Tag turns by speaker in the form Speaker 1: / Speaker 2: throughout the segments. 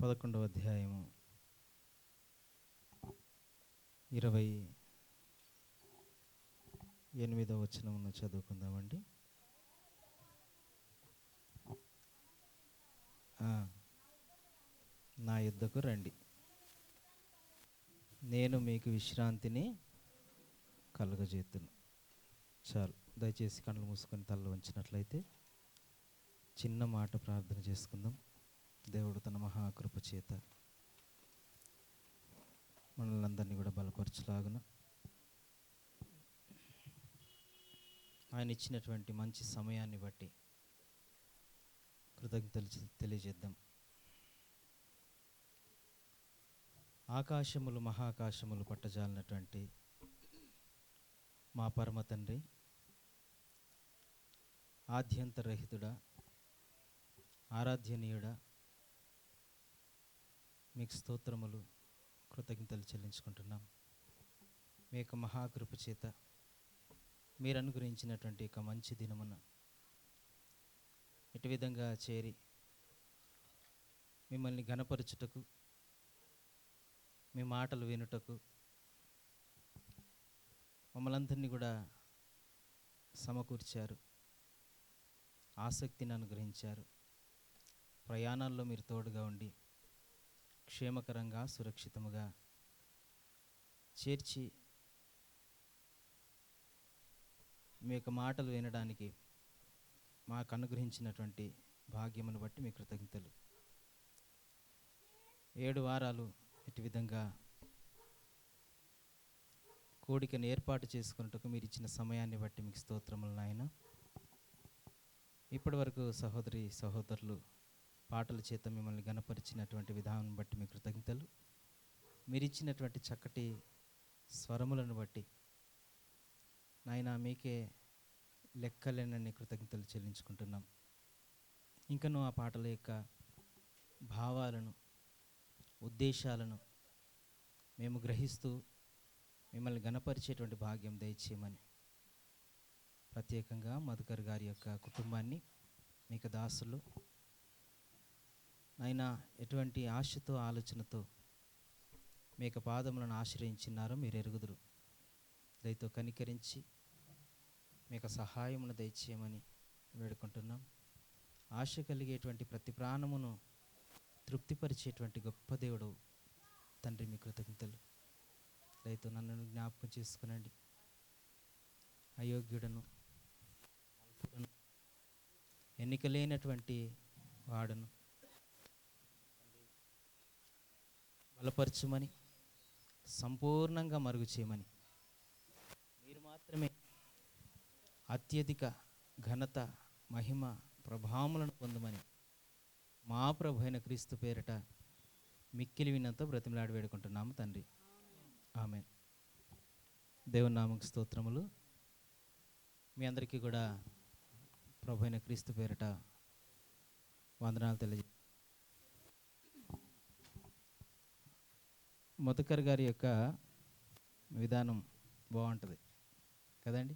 Speaker 1: 11వ అధ్యాయము 28వ వచనమును చదువుకుందామండి. నా యుద్ధకు రండి, నేను మీకు విశ్రాంతిని కలుగజేతును. చాలు, దయచేసి కళ్ళు మూసుకొని తల్ల వంచినట్లయితే చిన్న మాట ప్రార్థన చేసుకుందాం. దేవుడు తన మహాకృప చేత మనల్ని అందరినీ కూడా బలపరచులాగున ఆయన ఇచ్చినటువంటి మంచి సమయాన్ని బట్టి కృతజ్ఞతలు తెలియజేద్దాం. ఆకాశములు మహాకాశములు పట్టజాలినటువంటి మా పరమ తండ్రి, ఆద్యంతరహితుడా, ఆరాధ్యనీయుడా, మీకు స్తోత్రములు, కృతజ్ఞతలు చెల్లించుకుంటున్నాం. మీ యొక్క మహాకృప చేత మీరు అనుగ్రహించినటువంటి ఒక మంచి దినమున ఇటు విధంగా చేరి మిమ్మల్ని ఘనపరచుటకు, మీ మాటలు వినుటకు మమ్మల్ని అందరినీ కూడా సమకూర్చారు, ఆసక్తిని అనుగ్రహించారు. ప్రయాణాల్లో మీరు తోడుగా ఉండి క్షేమకరంగా సురక్షితముగా చేర్చి మీ యొక్క మాటలు వినడానికి మాకు అనుగ్రహించినటువంటి భాగ్యమును బట్టి మీ కృతజ్ఞతలు. 7 వారాలు ఇటు విధంగా కోడికను ఏర్పాటు చేసుకున్నట్టుకు మీరు ఇచ్చిన సమయాన్ని బట్టి మీకు స్తోత్రములు నాయన. ఇప్పటి వరకు సహోదరి సహోదరులు పాటల చేత మిమ్మల్ని గణపరిచినటువంటి విధానం బట్టి మీ కృతజ్ఞతలు. మీరు ఇచ్చినటువంటి చక్కటి స్వరములను బట్టి నాయన మీకే లెక్కలేనన్ని కృతజ్ఞతలు చెల్లించుకుంటున్నాం. ఇంకనూ ఆ పాటల యొక్క భావాలను, ఉద్దేశాలను మేము గ్రహిస్తూ మిమ్మల్ని గణపరిచేటువంటి భాగ్యం దయచేయమని ప్రత్యేకంగా మధుకర్ గారి యొక్క కుటుంబాన్ని, మీకు దాసులు నాయన ఎటువంటి ఆశతో ఆలోచనతో మీకు పాదములను ఆశ్రయించినారో మీరు ఎరుగుదురు. దయతో కనికరించి మీకు సహాయమును దయచేయమని వేడుకుంటున్నాం. ఆశ కలిగేటువంటి ప్రతి ప్రాణమును తృప్తిపరిచేటువంటి గొప్ప దేవుడు తండ్రి, మీ కృతజ్ఞతలు. దయతో నన్ను జ్ఞాపకం చేసుకునండి. అయోగ్యుడను, అల్పుడను, ఎన్నికలేనటువంటి వాడను బలపరచుమని, సంపూర్ణంగా మరుగు చేయమని, మీరు మాత్రమే అత్యధిక ఘనత, మహిమ, ప్రభావములను పొందమని మా ప్రభు అయిన క్రీస్తు పేరిట మిక్కిలి వినంతో బ్రతిమలాడి వేడుకుంటున్నాము తండ్రి. ఆమేన్. దేవుని నామముకు స్తోత్రములు. మీ అందరికీ కూడా ప్రభు అయిన క్రీస్తు పేరిట వందనాలు తెలియజే. మధుకర్ గారి యొక్క విధానం బాగుంటుంది కదండి.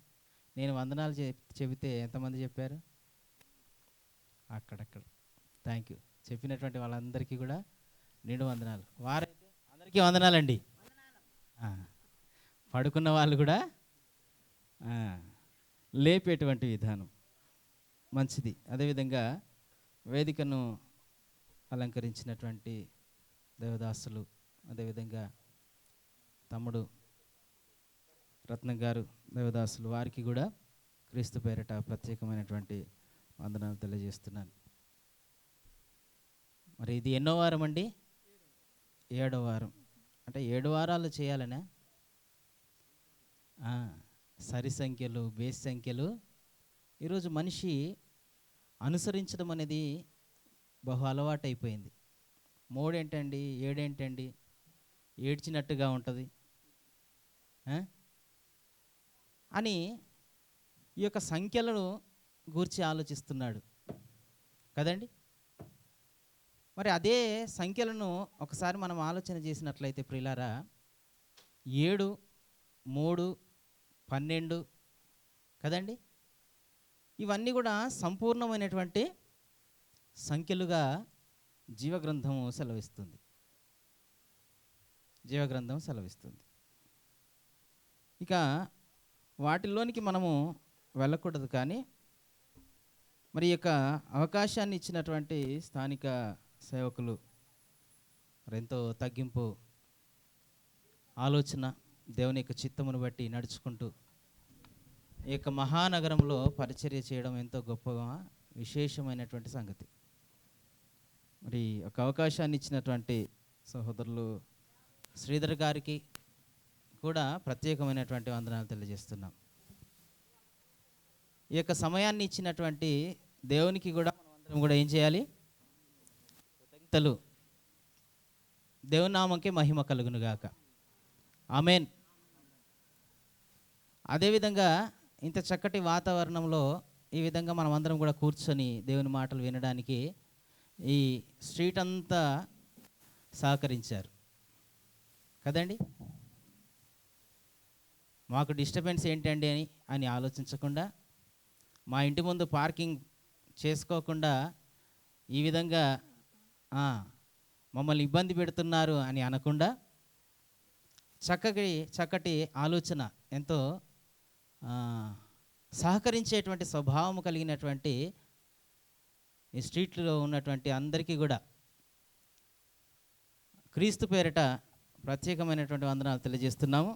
Speaker 1: నేను వందనాలు చెబితే ఎంతమంది చెప్పారు? అక్కడక్కడ. Thank you. చెప్పినటువంటి వాళ్ళందరికీ కూడా నిండు వందనాలు. వారైతే అందరికీ వందనాలండి. పడుకున్న వాళ్ళు కూడా లేపేటువంటి విధానం మంచిది. అదేవిధంగా వేదికను అలంకరించినటువంటి దేవదాసులు, అదేవిధంగా తమ్ముడు రత్నం గారు దేవదాసులు, వారికి కూడా క్రీస్తు పేరిట ప్రత్యేకమైనటువంటి వందనాలు తెలియజేస్తున్నాను. మరి ఇది ఎన్నో వారం అండి? 7వ వారం. అంటే 7 వారాలు చేయాలనే సరి సంఖ్యలు, బేస్ సంఖ్యలు ఈరోజు మనిషి అనుసరించడం అనేది బహు అలవాటు అయిపోయింది. 3 ఏంటండి, 7 ఏంటండి, ఏడ్చినట్టుగా ఉంటుంది అని ఈ యొక్క సంఖ్యలను గూర్చి ఆలోచిస్తున్నాడు కదండి. మరి అదే సంఖ్యలను ఒకసారి మనం ఆలోచన చేసినట్లయితే ప్రియులారా, 7, 3, 12 కదండి, ఇవన్నీ కూడా సంపూర్ణమైనటువంటి సంఖ్యలుగా జీవగ్రంథము సెలవిస్తుంది. జీవగ్రంథం సెలవిస్తుంది. ఇక వాటిల్లోనికి మనము వెళ్ళకూడదు, కానీ మరి యొక్క అవకాశాన్ని ఇచ్చినటువంటి స్థానిక సేవకులు ఎంతో తగ్గింపు ఆలోచన, దేవుని యొక్క చిత్తమును బట్టి నడుచుకుంటూ ఈ యొక్క మహానగరంలో పరిచర్య చేయడం ఎంతో గొప్పగా విశేషమైనటువంటి సంగతి. మరి ఒక అవకాశాన్ని ఇచ్చినటువంటి సహోదరులు శ్రీధర్ గారికి కూడా ప్రత్యేకమైనటువంటి వందనాలు తెలియజేస్తున్నాం. ఈ యొక్క సమయాన్ని ఇచ్చినటువంటి దేవునికి కూడా మనమందరం కూడా ఏం చేయాలి? కృతజ్ఞతలు. దేవుని నామంకే మహిమ కలుగునుగాక. ఆమేన్. అదేవిధంగా ఇంత చక్కటి వాతావరణంలో ఈ విధంగా మనం అందరం కూడా కూర్చొని దేవుని మాటలు వినడానికి ఈ స్ట్రీట్ అంతా సహకరించారు కదండి. మాకు డిస్టర్బెన్స్ ఏంటండి అని ఆలోచించకుండా, మా ఇంటి ముందు పార్కింగ్ చేసుకోకుండా ఈ విధంగా మమ్మల్ని ఇబ్బంది పెడుతున్నారు అని అనకుండా, చక్కటి ఆలోచన, ఎంతో సహకరించేటువంటి స్వభావం కలిగినటువంటి ఈ స్ట్రీట్లో ఉన్నటువంటి అందరికీ కూడా క్రీస్తు పేరిట ప్రత్యేకమైనటువంటి వందనాలు తెలియజేస్తున్నాము.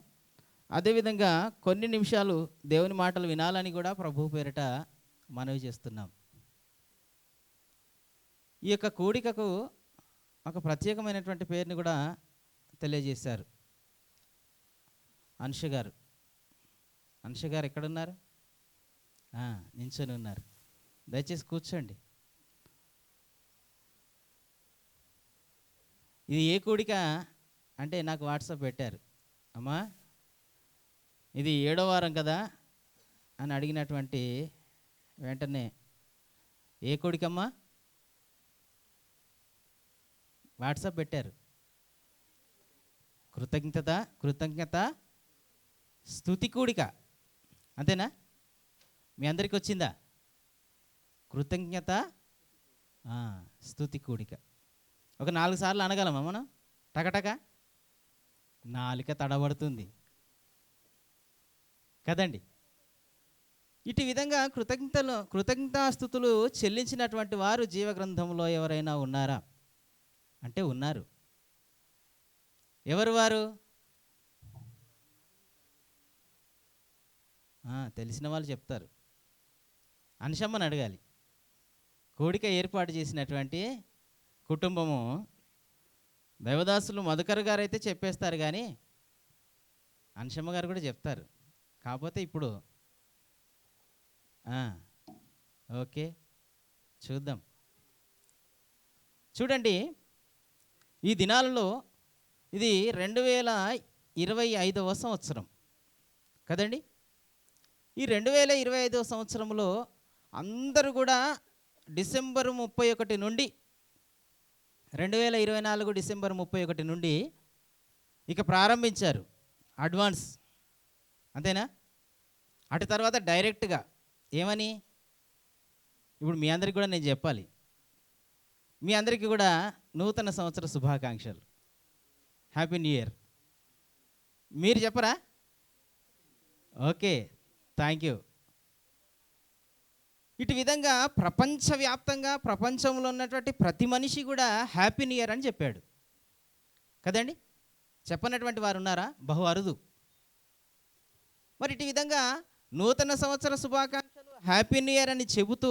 Speaker 1: అదేవిధంగా కొన్ని నిమిషాలు దేవుని మాటలు వినాలని కూడా ప్రభు పేరిట మనవి చేస్తున్నాం. ఈ యొక్క కూడికకు ఒక ప్రత్యేకమైనటువంటి పేరుని కూడా తెలియజేశారు. అనుష గారు ఎక్కడున్నారు? నించొని ఉన్నారు. దయచేసి కూర్చోండి. ఇది ఏ కూడిక అంటే నాకు వాట్సాప్ పెట్టారు. అమ్మా, ఇది 7వ వారం కదా అని అడిగినటువంటి వెంటనే, ఏ కూడికమ్మా? వాట్సాప్ పెట్టారు. కృతజ్ఞత స్తుతి కూడిక. అంతేనా? మీ అందరికీ వచ్చిందా? కృతజ్ఞత స్తుతి కూడిక. ఒక 4 సార్లు అనగలమా మనం? టకటక నాలుక తడబడుతుంది కదండి. ఇటు విధంగా కృతజ్ఞతాస్తుతులు చెల్లించినటువంటి వారు జీవగ్రంథంలో ఎవరైనా ఉన్నారా అంటే ఉన్నారు. ఎవరు వారు? తెలిసిన వాళ్ళు చెప్తారు. అనుషమ్మని అడగాలి. కూడిక ఏర్పాటు చేసినటువంటి కుటుంబము దైవదాసులు మధుకర్ గారు అయితే చెప్పేస్తారు, కానీ అనుషమ్మ గారు కూడా చెప్తారు. కాకపోతే ఇప్పుడు ఓకే, చూద్దాం. చూడండి, ఈ దినాలలో ఇది 2025వ సంవత్సరం కదండి. ఈ 2025వ సంవత్సరంలో అందరూ కూడా డిసెంబర్ 31 నుండి 2024 డిసెంబర్ 31 నుండి ఇక ప్రారంభించారు అడ్వాన్స్. అంతేనా? అటు తర్వాత డైరెక్ట్గా ఏమని, ఇప్పుడు మీ అందరికీ కూడా నేను చెప్పాలి. మీ అందరికీ కూడా నూతన సంవత్సర శుభాకాంక్షలు. Happy new year. మీరు చెప్పరా? Okay, thank you. ఇటు విధంగా ప్రపంచవ్యాప్తంగా ప్రపంచంలో ఉన్నటువంటి ప్రతి మనిషి కూడా హ్యాపీ న్యూ ఇయర్ అని చెప్పాడు కదండి. చెప్పనటువంటి వారు ఉన్నారా? బహు అరుదు. మరి ఇటు విధంగా నూతన సంవత్సర శుభాకాంక్షలు, హ్యాపీ న్యూ ఇయర్ అని చెబుతూ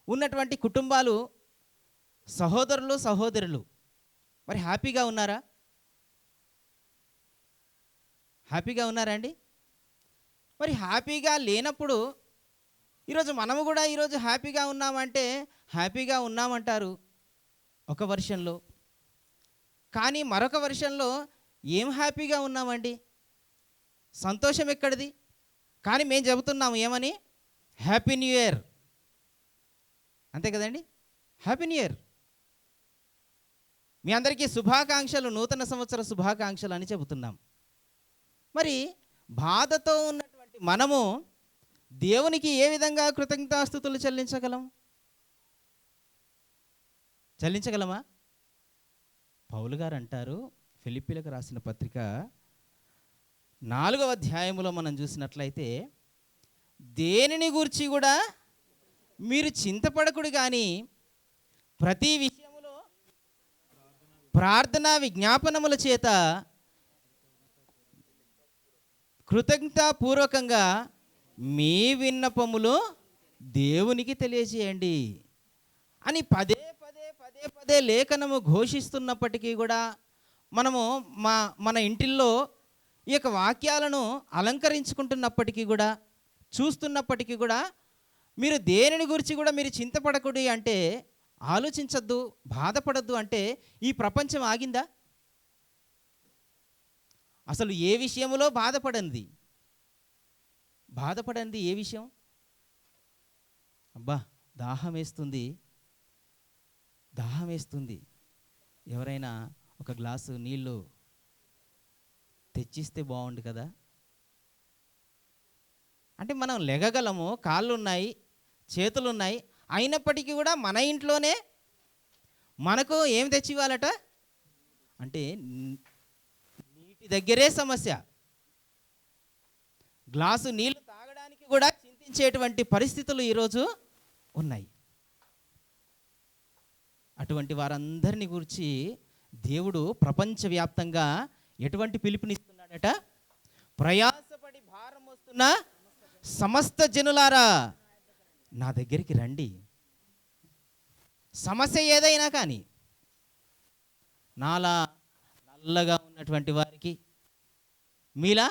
Speaker 1: ఉన్నటువంటి కుటుంబాలు, సహోదరులు సహోదరులు మరి హ్యాపీగా ఉన్నారా? హ్యాపీగా ఉన్నారా అండి? మరి హ్యాపీగా లేనప్పుడు ఈరోజు మనము కూడా ఈరోజు హ్యాపీగా ఉన్నామంటే హ్యాపీగా ఉన్నామంటారు ఒక వర్షన్లో, కానీ మరొక వర్షన్లో ఏం హ్యాపీగా ఉన్నామండి? సంతోషం ఎక్కడిది? కానీ మేము చెబుతున్నాము ఏమని? Happy new year. అంతే కదండి, హ్యాపీ న్యూ ఇయర్. మీ అందరికీ శుభాకాంక్షలు, నూతన సంవత్సర శుభాకాంక్షలు అని చెబుతున్నాం. మరి బాధతో ఉన్నటువంటి మనము దేవునికి ఏ విధంగా కృతజ్ఞతాస్తుతులు చెల్లించగలమా? పౌలు గారు అంటారు, ఫిలిప్పీలకు రాసిన పత్రిక 4వ అధ్యాయములో మనం చూసినట్లయితే, దేనిని గూర్చి కూడా మీరు చింతపడకుడు కానీ ప్రతి విషయములో ప్రార్థనా విజ్ఞాపనముల చేత కృతజ్ఞతాపూర్వకంగా మీ విన్నపములు దేవునికి తెలియజేయండి అని పదే పదే పదే పదే లేఖనము ఘోషిస్తున్నప్పటికీ కూడా మనము మన ఇంటిల్లో ఈ యొక్క వాక్యాలను అలంకరించుకుంటున్నప్పటికీ కూడా, చూస్తున్నప్పటికీ కూడా, మీరు దేనిని గురించి కూడా మీరు చింతపడకూడదు అంటే, ఆలోచించద్దు, బాధపడద్దు అంటే ఈ ప్రపంచం ఆగిందా? అసలు ఏ విషయంలో బాధపడండి ఏ విషయం? అబ్బా దాహం వేస్తుంది, ఎవరైనా ఒక గ్లాసు నీళ్ళు తెచ్చిస్తే బాగుండు కదా. అంటే మనం లెగగలము, కాళ్ళు ఉన్నాయి, చేతులు ఉన్నాయి, అయినప్పటికీ కూడా మన ఇంట్లోనే మనకు ఏం తెచ్చి ఇవ్వాలట అంటే నీటి దగ్గరే సమస్య. గ్లాసు నీళ్లు తాగడానికి కూడా చింతించేటువంటి పరిస్థితులు ఈరోజు ఉన్నాయి. అటువంటి వారందరిని గురించి దేవుడు ప్రపంచవ్యాప్తంగా ఎటువంటి పిలుపునిస్తున్నాడట? ప్రయాసపడి భారం మోస్తున్న సమస్త జనులారా నా దగ్గరికి రండి. సమస్య ఏదైనా కానీ, నాలా నల్లగా ఉన్నటువంటి వారికి, మీలా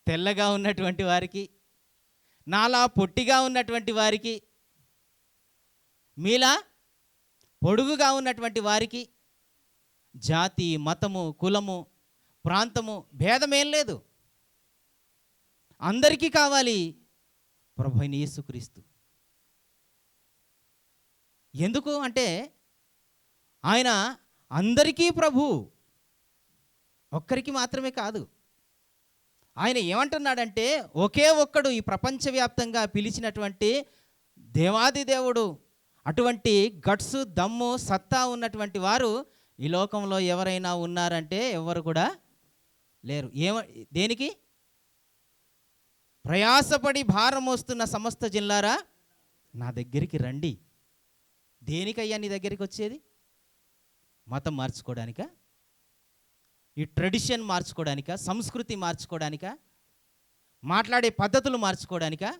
Speaker 1: తెల్లగా ఉన్నటువంటి వారికి, నాలా పొట్టిగా ఉన్నటువంటి వారికి, మీలా పొడుగుగా ఉన్నటువంటి వారికి, జాతి, మతము, కులము, ప్రాంతము భేదమేం లేదు. అందరికీ కావాలి ప్రభు అయిన యేసుక్రీస్తు. ఎందుకు అంటే ఆయన అందరికీ ప్రభు, ఒక్కరికి మాత్రమే కాదు. ఆయన ఏమంటున్నాడంటే, ఒకే ఒక్కడు ఈ ప్రపంచవ్యాప్తంగా పిలిచినటువంటి దేవాది దేవుడు. అటువంటి గట్స్, దమ్ము, సత్తా ఉన్నటువంటి వారు ఈ లోకంలో ఎవరైనా ఉన్నారంటే ఎవరు కూడా లేరు. దేనికి? ప్రయాసపడి భారం మోస్తున్న సమస్త జిల్లారా నా దగ్గరికి రండి. దేనికయ్యా నీ దగ్గరికి వచ్చేది? మతం మార్చుకోవడానికా? ఈ ట్రెడిషన్ మార్చుకోవడానికా? సంస్కృతి మార్చుకోవడానికా? మాట్లాడే పద్ధతులు మార్చుకోవడానికా?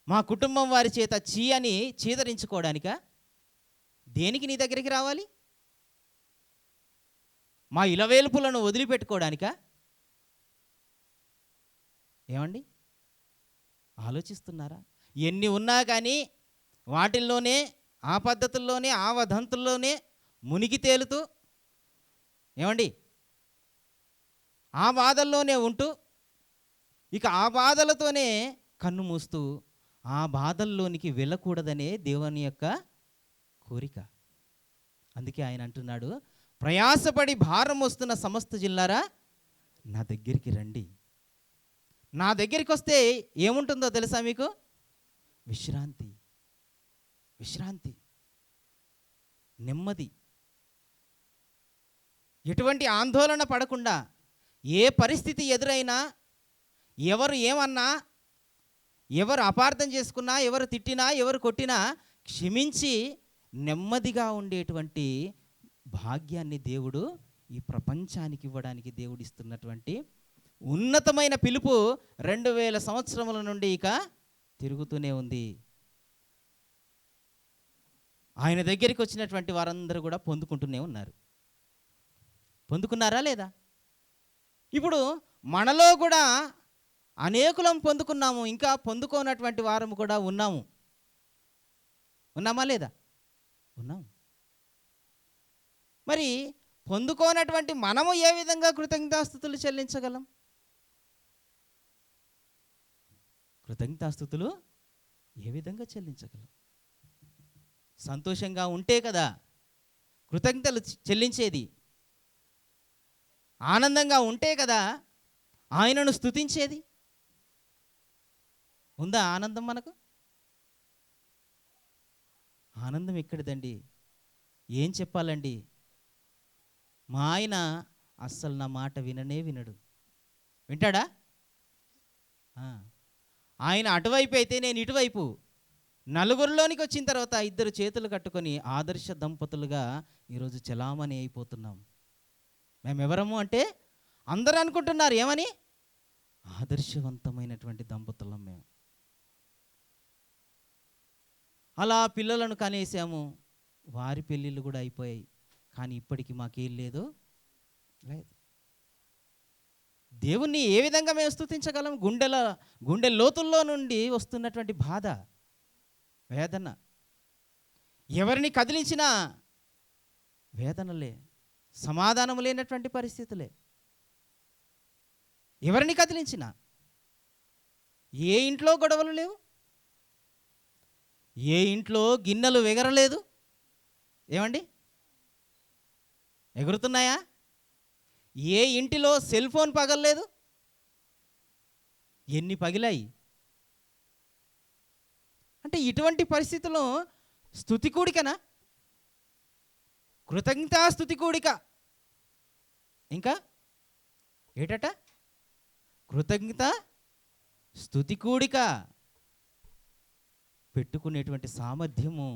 Speaker 1: మా కుటుంబం వారి చేత అని చీదరించుకోవడానికా? దేనికి నీ దగ్గరికి రావాలి? మా ఇలవేల్పులను వదిలిపెట్టుకోవడానికా? ఏమండి, ఆలోచిస్తున్నారా? ఎన్ని ఉన్నా కానీ వాటిల్లోనే, ఆ పద్ధతుల్లోనే, ఆ వదంతుల్లోనే మునిగి తేలుతూ, ఏమండి, ఆ బాధల్లోనే ఉంటూ, ఇక ఆ బాధలతోనే కన్ను మూస్తూ, ఆ బాధల్లోనికి వెళ్ళకూడదనే దేవుని యొక్క కోరిక. అందుకే ఆయన అంటున్నాడు, ప్రయాసపడి భారం వస్తున్న సమస్త జిల్లారా నా దగ్గరికి రండి. నా దగ్గరికి వస్తే ఏముంటుందో తెలుసా మీకు? విశ్రాంతి, నెమ్మది. ఎటువంటి ఆందోళన పడకుండా, ఏ పరిస్థితి ఎదురైనా, ఎవరు ఏమన్నా, ఎవరు అపార్థం చేసుకున్నా, ఎవరు తిట్టినా, ఎవరు కొట్టినా క్షమించి నెమ్మదిగా ఉండేటువంటి భాగ్యాన్ని దేవుడు ఈ ప్రపంచానికి ఇవ్వడానికి దేవుడిస్తున్నటువంటి ఉన్నతమైన పిలుపు 2000 సంవత్సరముల నుండి ఇక తిరుగుతూనే ఉంది. ఆయన దగ్గరికి వచ్చినటువంటి వారందరూ కూడా పొందుకుంటూనే ఉన్నారు. పొందుకున్నారా లేదా? ఇప్పుడు మనలో కూడా అనేకులం పొందుకున్నాము, ఇంకా పొందుకోనటువంటి వారము కూడా ఉన్నామా లేదా? ఉన్నాం. మరి పొందుకోనటువంటి మనము ఏ విధంగా కృతజ్ఞతాస్తుతులు చెల్లించగలం? కృతజ్ఞతాస్తుతులు ఏ విధంగా చెల్లించగలం? సంతోషంగా ఉంటే కదా కృతజ్ఞతలు చెల్లించేది. ఆనందంగా ఉంటే కదా ఆయనను స్తుతించేది. ఉందా ఆనందం? మనకు ఆనందం ఎక్కడిదండి? ఏం చెప్పాలండి? మా ఆయన అస్సలు నా మాట విననే వినడు. వింటాడా? ఆ. ఆయన అటువైపు అయితే నేను ఇటువైపు. నలుగురిలోనికి వచ్చిన తర్వాత ఇద్దరు చేతులు కట్టుకొని ఆదర్శ దంపతులుగా ఈరోజు చలామణి అయిపోతున్నాం. మేమెవరము అంటే అందరూ అనుకుంటున్నారు ఏమని? ఆదర్శవంతమైనటువంటి దంపతులం మేము. అలా పిల్లలను కనేసాము. వారి పెళ్ళిళ్ళు కూడా అయిపోయాయి. కానీ ఇప్పటికీ మాకేం లేదు. దేవుణ్ణి ఏ విధంగా మేము స్తుతించగలం? గుండె లోతుల్లో నుండి వస్తున్నటువంటి బాధ, వేదన, ఎవరిని కదిలించినా వేదనలే, సమాధానం లేనటువంటి పరిస్థితులే. ఎవరిని కదిలించినా ఏ ఇంట్లో గొడవలు లేవు, ఏ ఇంట్లో గిన్నెలు ఎగరలేదు. ఏమండి? ఎగురుతున్నాయా? ఏ ఇంటిలో సెల్ ఫోన్ పగలలేదు. ఎన్ని పగిలాయి? అంటే ఇటువంటి పరిస్థితుల్లో స్తుతి కూడికనా? కృతజ్ఞతాస్తుతి కూడిక. ఇంకా ఏటట? కృతజ్ఞత స్తుతి కూడిక పెట్టుకునేటువంటి సామర్థ్యము,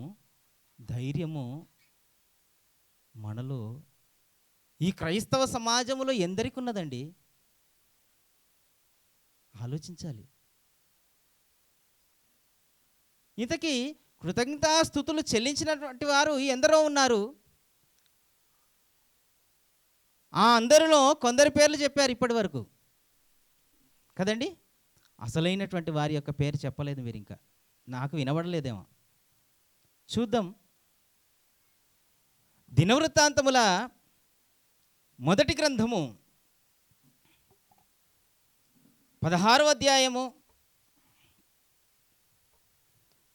Speaker 1: ధైర్యము మనలో, ఈ క్రైస్తవ సమాజంలో ఎందరికి ఉన్నదండి? ఆలోచించాలి. ఇంతకీ కృతజ్ఞతాస్తుతులు చెల్లించినటువంటి వారు ఎందరో ఉన్నారు. ఆ అందరిలో కొందరి పేర్లు చెప్పారు ఇప్పటి వరకు కదండి. అసలైనటువంటి వారి యొక్క పేరు చెప్పలేదు మీరు. ఇంకా నాకు వినబడలేదేమో. చూద్దాం. దినవృత్తాంతముల మొదటి గ్రంథము 16వ అధ్యాయము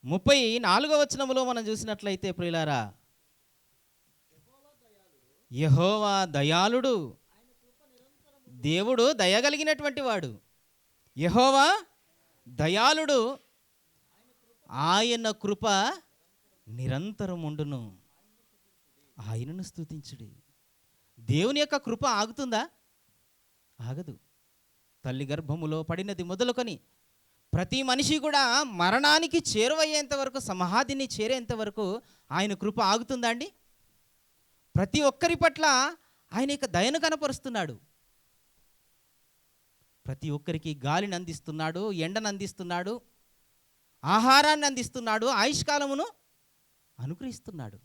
Speaker 1: 34వ వచనములో మనం చూసినట్లయితే ప్రియులారా, యెహోవా దయాళుడు, దేవుడు దయగలిగినటువంటి వాడు. యెహోవా దయాళుడు, ఆయన కృప నిరంతరముండును. ఆయనను స్తుతించుడి. దేవుని యొక్క కృప ఆగుతుందా? ఆగదు. తల్లి గర్భములో పడినది మొదలుకొని ప్రతి మనిషి కూడా మరణానికి చేరువయ్యేంత వరకు, సమాధిని చేరేంత వరకు ఆయన కృప ఆగుతుందా అండి? ప్రతి ఒక్కరి పట్ల ఆయన యొక్క దయను కనపరుస్తున్నాడు. ప్రతి ఒక్కరికి గాలిని అందిస్తున్నాడు, ఎండను అందిస్తున్నాడు, ఆహారాన్ని అందిస్తున్నాడు, ఆయుష్కాలమును అనుగ్రహిస్తున్నాడు.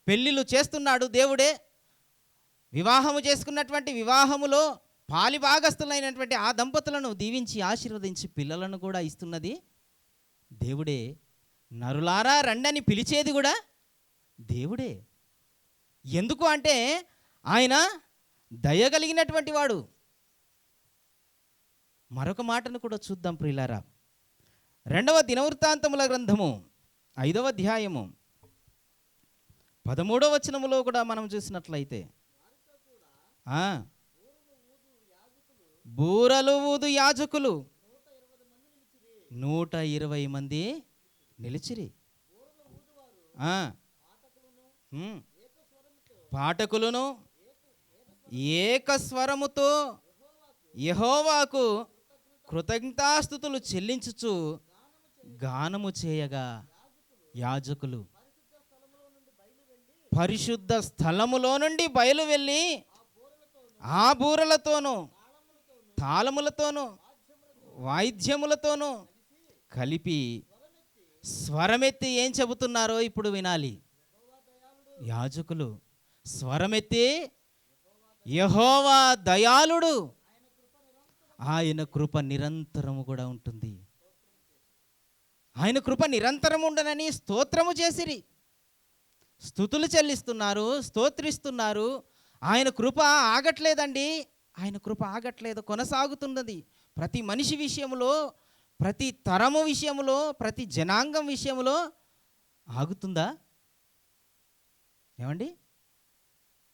Speaker 1: పెళ్ళిళ్ళు చేస్తున్నాడు దేవుడే. వివాహము చేసుకున్నటువంటి వివాహములో పాలిభాగస్తులైనటువంటి ఆ దంపతులను దీవించి ఆశీర్వదించి పిల్లలను కూడా ఇస్తున్నది దేవుడే. నరులారా రండని పిలిచేది కూడా దేవుడే. ఎందుకు అంటే ఆయన దయగలిగినటువంటి వాడు. మరొక మాటను కూడా చూద్దాం ప్రియులారా. 2వ దినవృత్తాంతముల గ్రంథము 5వ అధ్యాయము 13వ వచనములో కూడా మనం చూసినట్లయితే, బూరలు ఊదు యాజకులు 120 మంది నిలిచిరి. పాఠకులను ఏకస్వరముతో యెహోవాకు కృతజ్ఞతాస్తుతులు చెల్లించుచు గానము చేయగా, యాజకులు పరిశుద్ధ స్థలములో నుండి బయలు వెళ్ళి ఆ బూరలతోనూ తాళములతోనూ వాయిద్యములతోనూ కలిపి స్వరమెత్తి ఏం చెబుతున్నారో ఇప్పుడు వినాలి. యాజకులు స్వరమెత్తి యెహోవా దయాళుడు, ఆయన కృప నిరంతరము కూడా ఉంటుంది. ఆయన కృప నిరంతరం ఉండనని స్తోత్రము చేసిరి. స్తుతులు చెల్లిస్తున్నారు, స్తోత్రిస్తున్నారు. ఆయన కృప ఆగట్లేదండి. ఆయన కృప ఆగట్లేదు, కొనసాగుతున్నది. ప్రతి మనిషి విషయంలో, ప్రతి తరము విషయంలో, ప్రతి జనాంగం విషయంలో ఆగుతుందా? ఏమండి?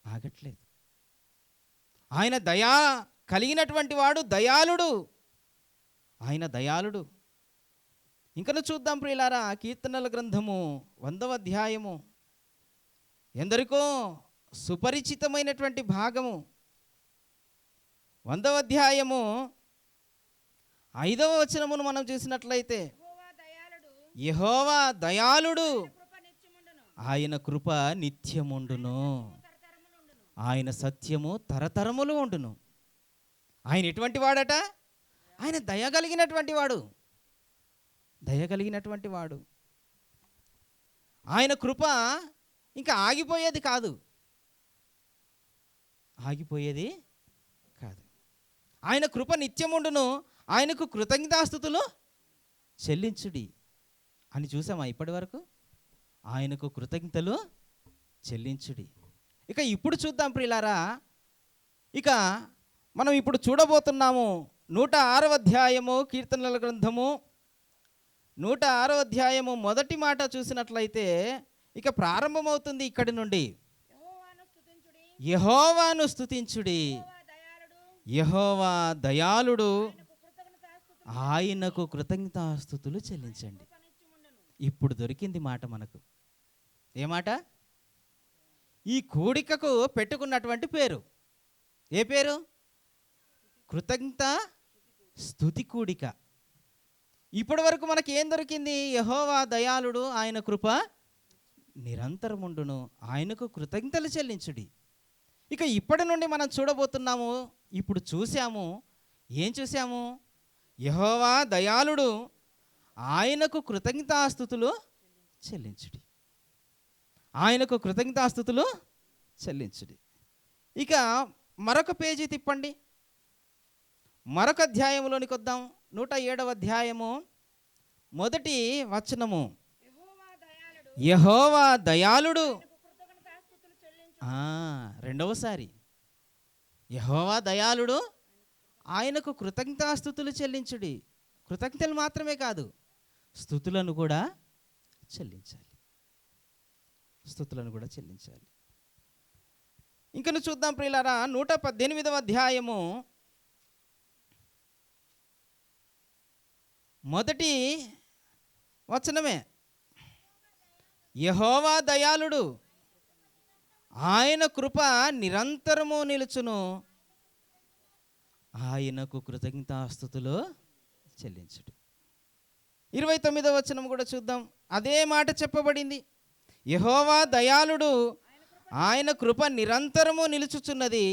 Speaker 1: ఆగట్లేదు. ఆయన దయా కలిగినటువంటి వాడు, దయాళుడు. ఆయన దయాళుడు. ఇంకను చూద్దాం ప్రియులారా. కీర్తనల గ్రంథము 100వ అధ్యాయము ఎందరికో సుపరిచితమైనటువంటి భాగము. 100వ అధ్యాయము 5వ వచనమును మనం చూసినట్లయితే, యెహోవా దయాళుడు, ఆయన కృప నిత్యముండును, ఆయన సత్యము తరతరములు ఉండును. ఆయన ఎటువంటి వాడట? ఆయన దయగలిగినటువంటి వాడు, దయగలిగినటువంటి వాడు. ఆయన కృప ఇంకా ఆగిపోయేది కాదు, ఆగిపోయేది కాదు. ఆయన కృప నిత్యముండును, ఆయనకు కృతజ్ఞతాస్తుతులు చెల్లించుడి అని చూసామా ఇప్పటి వరకు? ఆయనకు కృతజ్ఞతలు చెల్లించుడి. ఇక ఇప్పుడు చూద్దాం ప్రియులారా, ఇక మనం ఇప్పుడు చూడబోతున్నాము 106వ అధ్యాయము కీర్తనల గ్రంథము 106వ అధ్యాయము మొదటి మాట చూసినట్లయితే ఇక ప్రారంభమవుతుంది ఇక్కడి నుండి. యెహోవాను స్తుతించుడి, యెహోవా దయాళుడు, ఆయనకు కృతజ్ఞతాస్తుతులు చెల్లించండి. ఇప్పుడు దొరికింది మాట మనకు. ఏ మాట? ఈ కూడికకు పెట్టుకున్నటువంటి పేరు. ఏ పేరు? కృతజ్ఞత స్తుతి కూడిక. ఇప్పటి వరకు మనకి ఏం దొరికింది? యెహోవా దయాళుడు, ఆయన కృప నిరంతరముండును, ఆయనకు కృతజ్ఞతలు చెల్లించుడి. ఇక ఇప్పటి నుండి మనం చూడబోతున్నాము. ఇప్పుడు చూసాము, ఏం చూసాము? యెహోవా దయాళుడు, ఆయనకు కృతజ్ఞతాస్తుతులు చెల్లించుడి, ఆయనకు కృతజ్ఞతాస్తుతులు చెల్లించుడి. ఇక మరొక పేజీ తిప్పండి, మరొక అధ్యాయంలోనికి వద్దాం. 107వ అధ్యాయము మొదటి వచనము. యెహోవా దయాళుడు, రెండవసారి యెహోవా దయాళుడు, ఆయనకు కృతజ్ఞతాస్తుతులు చెల్లించుడి. కృతజ్ఞతలు మాత్రమే కాదు, స్తుతులను కూడా చెల్లించాలి, స్తుతులను కూడా చెల్లించాలి. ఇంకను చూద్దాం ప్రియులారా, 118వ అధ్యాయము మొదటి వచనమే. యెహోవా దయాళుడు, ఆయన కృప నిరంతరము నిలుచును, ఆయనకు కృతజ్ఞతాస్తుతులు చెల్లించుడు. 29వ వచనం కూడా చూద్దాం, అదే మాట చెప్పబడింది. యెహోవా దయాళుడు, ఆయన కృప నిరంతరము నిలుచుచున్నది,